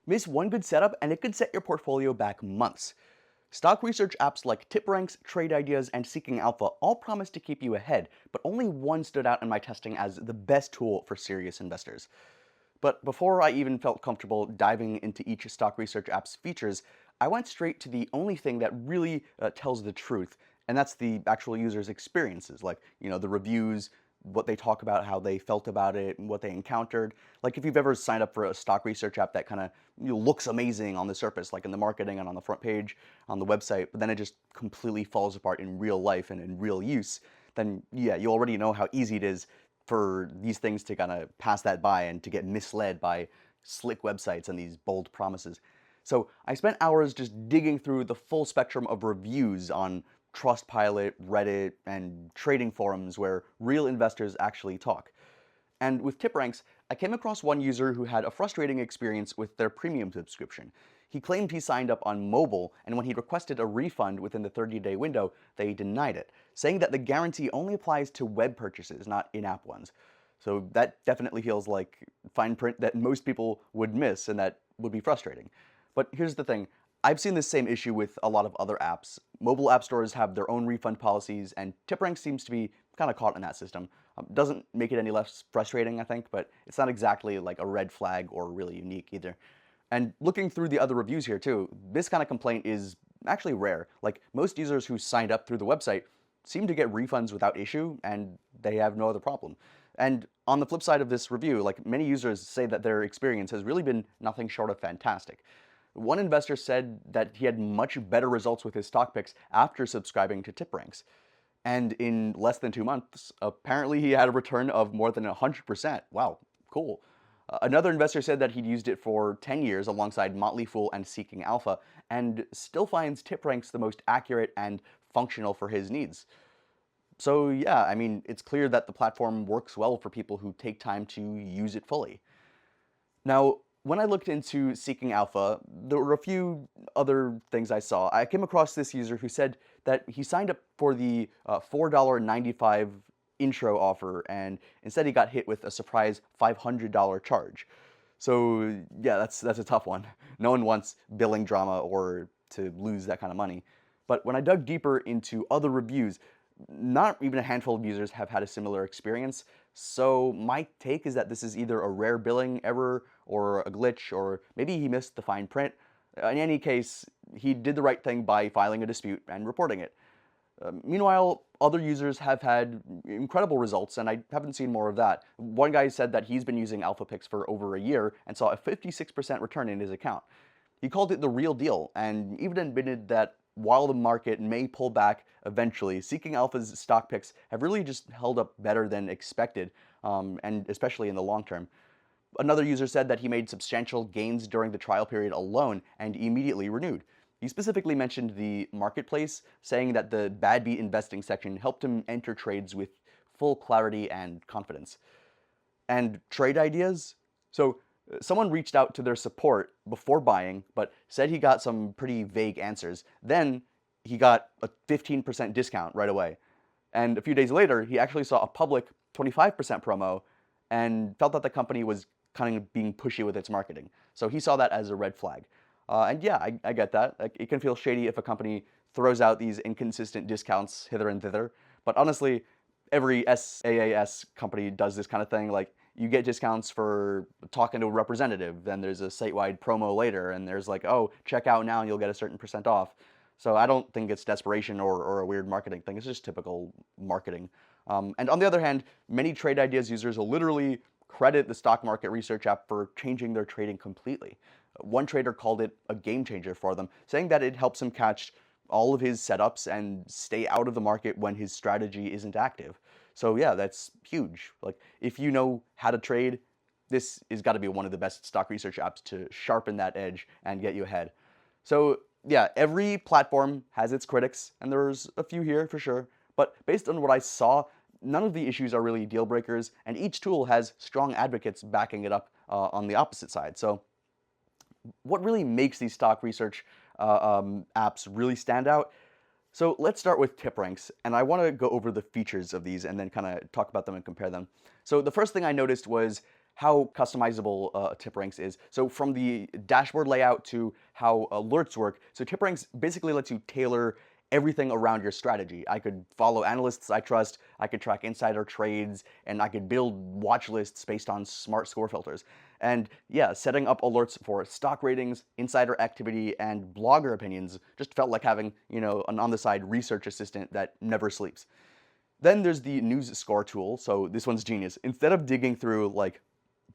Miss one good setup and it could set your portfolio back months. Stock research apps like TipRanks, Trade Ideas, and Seeking Alpha all promise to keep you ahead, but only one stood out in my testing as the best tool for serious investors. But before I even felt comfortable diving into each stock research app's features, I went straight to the only thing that really tells the truth, and that's the actual user's experiences, like, the reviews, what they talk about, how they felt about it, and what they encountered. Like if you've ever signed up for a stock research app that kind of looks amazing on the surface, like in the marketing and on the front page on the website, but then it just completely falls apart in real life and in real use, then yeah, you already know how easy it is for these things to kind of pass that by and to get misled by slick websites and these bold promises. So I spent hours just digging through the full spectrum of reviews on Trustpilot, Reddit, and trading forums where real investors actually talk. And with TipRanks, I came across one user who had a frustrating experience with their premium subscription. He claimed he signed up on mobile, and when he requested a refund within the 30-day window, they denied it, saying that the guarantee only applies to web purchases, not in-app ones. So that definitely feels like fine print that most people would miss and that would be frustrating. But here's the thing. I've seen this same issue with a lot of other apps. Mobile app stores have their own refund policies, and TipRanks seems to be kind of caught in that system. Doesn't make it any less frustrating, I think, but it's not exactly like a red flag or really unique either. And looking through the other reviews here too, this kind of complaint is actually rare. Like most users who signed up through the website seem to get refunds without issue, and they have no other problem. And on the flip side of this review, like many users say that their experience has really been nothing short of fantastic. One investor said that he had much better results with his stock picks after subscribing to TipRanks. And in less than 2 months, apparently he had a return of more than 100%. Wow, cool. Another investor said that he'd used it for 10 years alongside Motley Fool and Seeking Alpha, and still finds TipRanks the most accurate and functional for his needs. So yeah, I mean, it's clear that the platform works well for people who take time to use it fully. Now, when I looked into Seeking Alpha, there were a few other things I saw. I came across this user who said that he signed up for the $4.95 intro offer, and instead he got hit with a surprise $500 charge. So yeah, that's a tough one. No one wants billing drama or to lose that kind of money. But when I dug deeper into other reviews, not even a handful of users have had a similar experience. So my take is that this is either a rare billing error or a glitch, or maybe he missed the fine print. In any case, he did the right thing by filing a dispute and reporting it. Meanwhile, other users have had incredible results, and I haven't seen more of that. One guy said that he's been using AlphaPix for over a year and saw a 56% return in his account. He called it the real deal, and even admitted that while the market may pull back eventually, Seeking Alpha's stock picks have really just held up better than expected, and especially in the long term. Another user said that he made substantial gains during the trial period alone and immediately renewed. He specifically mentioned the marketplace, saying that the bad beat investing section helped him enter trades with full clarity and confidence. And trade ideas? So someone reached out to their support before buying, but said he got some pretty vague answers. Then he got a 15% discount right away. And a few days later, he actually saw a public 25% promo and felt that the company was kind of being pushy with its marketing. So he saw that as a red flag. And yeah, I get that. Like, it can feel shady if a company throws out these inconsistent discounts hither and thither. But honestly, every SaaS company does this kind of thing. Like, you get discounts for talking to a representative, then there's a site-wide promo later, and there's like, oh, check out now and you'll get a certain percent off. So I don't think it's desperation or a weird marketing thing. It's just typical marketing. And on the other hand, many trade ideas users will literally credit the stock market research app for changing their trading completely. One trader called it a game changer for them, saying that it helps him catch all of his setups and stay out of the market when his strategy isn't active. So yeah, that's huge. Like, if you know how to trade, this has got to be one of the best stock research apps to sharpen that edge and get you ahead. So yeah, every platform has its critics, and there's a few here for sure. But based on what I saw, none of the issues are really deal breakers, and each tool has strong advocates backing it up on the opposite side. So what really makes these stock research apps really stand out? So let's start with TipRanks, and I want to go over the features of these and then kind of talk about them and compare them. So the first thing I noticed was how customizable TipRanks is. So from the dashboard layout to how alerts work, so TipRanks basically lets you tailor everything around your strategy. I could follow analysts I trust, I could track insider trades, and I could build watch lists based on smart score filters. And yeah, setting up alerts for stock ratings, insider activity, and blogger opinions just felt like having, an on-the-side research assistant that never sleeps. Then there's the news score tool. So this one's genius. Instead of digging through like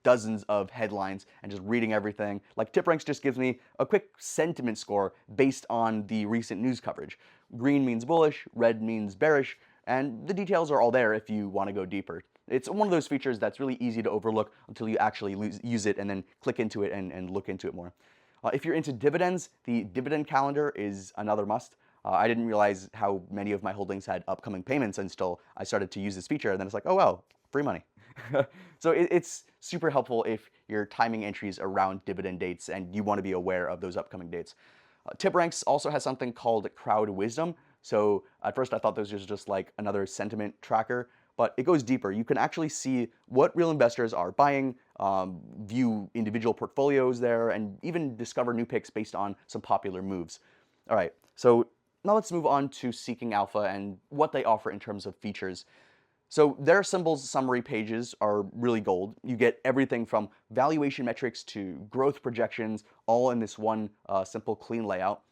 dozens of headlines and just reading everything, like TipRanks just gives me a quick sentiment score based on the recent news coverage. Green means bullish, red means bearish, and the details are all there if you want to go deeper. It's one of those features that's really easy to overlook until you actually use it and then click into it and look into it more. If you're into dividends, the dividend calendar is another must. I didn't realize how many of my holdings had upcoming payments until I started to use this feature, and then it's like, oh wow, free money. So it's super helpful if you're timing entries around dividend dates and you want to be aware of those upcoming dates. TipRanks also has something called Crowd Wisdom. So at first I thought this was just like another sentiment tracker, but it goes deeper. You can actually see what real investors are buying, view individual portfolios there, and even discover new picks based on some popular moves. All right, so now let's move on to Seeking Alpha and what they offer in terms of features. So their symbols summary pages are really gold. You get everything from valuation metrics to growth projections, all in this one simple, clean layout.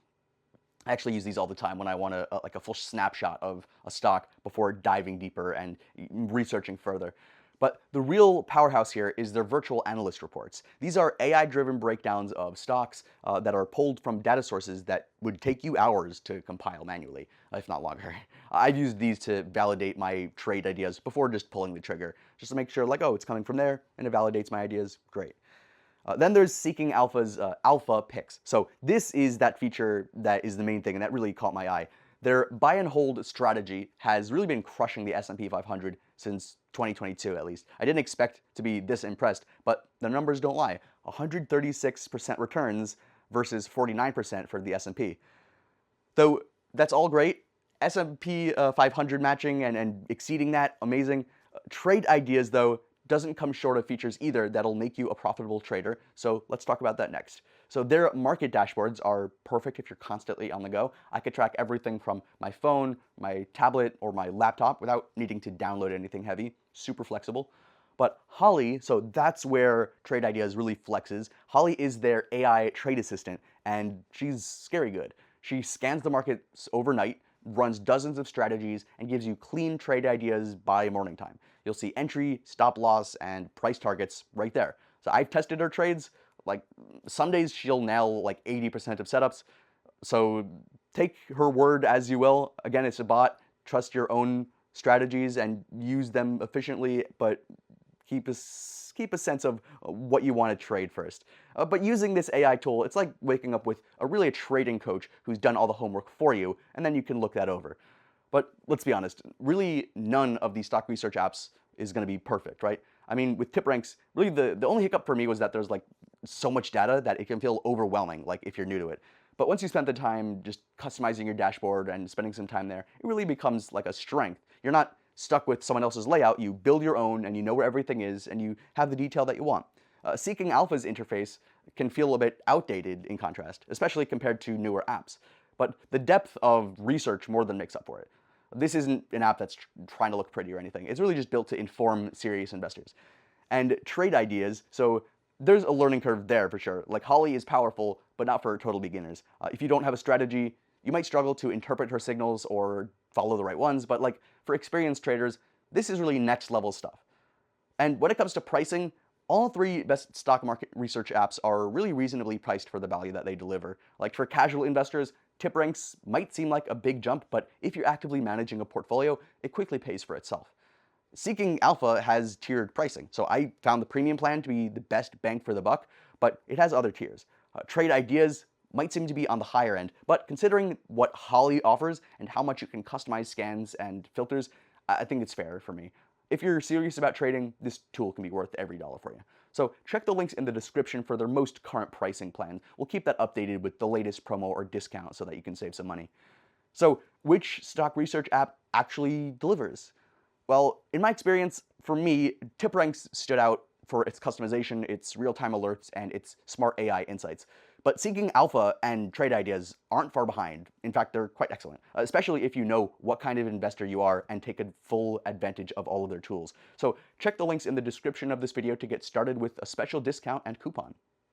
I actually use these all the time when I want like a full snapshot of a stock before diving deeper and researching further. But the real powerhouse here is their virtual analyst reports. These are AI-driven breakdowns of stocks that are pulled from data sources that would take you hours to compile manually, if not longer. I've used these to validate my trade ideas before just pulling the trigger, just to make sure, like, oh, it's coming from there, and it validates my ideas. Great. Then there's Seeking Alpha's Alpha Picks. So this is that feature that is the main thing, and that really caught my eye. Their buy and hold strategy has really been crushing the S&P 500 since 2022 at least. I didn't expect to be this impressed, but the numbers don't lie. 136% returns versus 49% for the S&P. Though that's all great. S&P 500 matching and exceeding that, amazing. Trade ideas, though, doesn't come short of features either that'll make you a profitable trader, so let's talk about that next. So their market dashboards are perfect if you're constantly on the go. I could track everything from my phone, my tablet, or my laptop without needing to download anything heavy. Super flexible. But Holly, so that's where Trade Ideas really flexes. Holly is their AI trade assistant, and she's scary good. She scans the markets overnight, runs dozens of strategies, and gives you clean trade ideas by morning time. You'll see entry, stop loss, and price targets right there. So I've tested her trades. Like some days she'll nail like 80% of setups. So take her word as you will. Again, it's a bot. Trust your own strategies and use them efficiently, but keep a sense of what you want to trade first. But using this AI tool, it's like waking up with a trading coach who's done all the homework for you, and then you can look that over. But let's be honest, really none of these stock research apps is going to be perfect, right? I mean, with TipRanks, really the only hiccup for me was that there's like so much data that it can feel overwhelming, like if you're new to it. But once you spend the time just customizing your dashboard and spending some time there, it really becomes like a strength. You're not stuck with someone else's layout, you build your own and you know where everything is and you have the detail that you want. Seeking Alpha's interface can feel a bit outdated in contrast, especially compared to newer apps. But the depth of research more than makes up for it. This isn't an app that's trying to look pretty or anything. It's really just built to inform serious investors. And trade ideas, so there's a learning curve there for sure. Like Holly is powerful, but not for total beginners. If you don't have a strategy, you might struggle to interpret her signals or follow the right ones, but like for experienced traders, this is really next level stuff. And when it comes to pricing, all three best stock market research apps are really reasonably priced for the value that they deliver. Like for casual investors, TipRanks might seem like a big jump, but if you're actively managing a portfolio, it quickly pays for itself. Seeking Alpha has tiered pricing, so I found the premium plan to be the best bang for the buck, but it has other tiers. Trade Ideas might seem to be on the higher end, but considering what Holly offers and how much you can customize scans and filters, I think it's fair for me. If you're serious about trading, this tool can be worth every dollar for you. So check the links in the description for their most current pricing plan. We'll keep that updated with the latest promo or discount so that you can save some money. So which stock research app actually delivers? Well, in my experience, for me, TipRanks stood out for its customization, its real-time alerts, and its smart AI insights. But Seeking Alpha and Trade Ideas aren't far behind. In fact, they're quite excellent, especially if you know what kind of investor you are and take a full advantage of all of their tools. So check the links in the description of this video to get started with a special discount and coupon.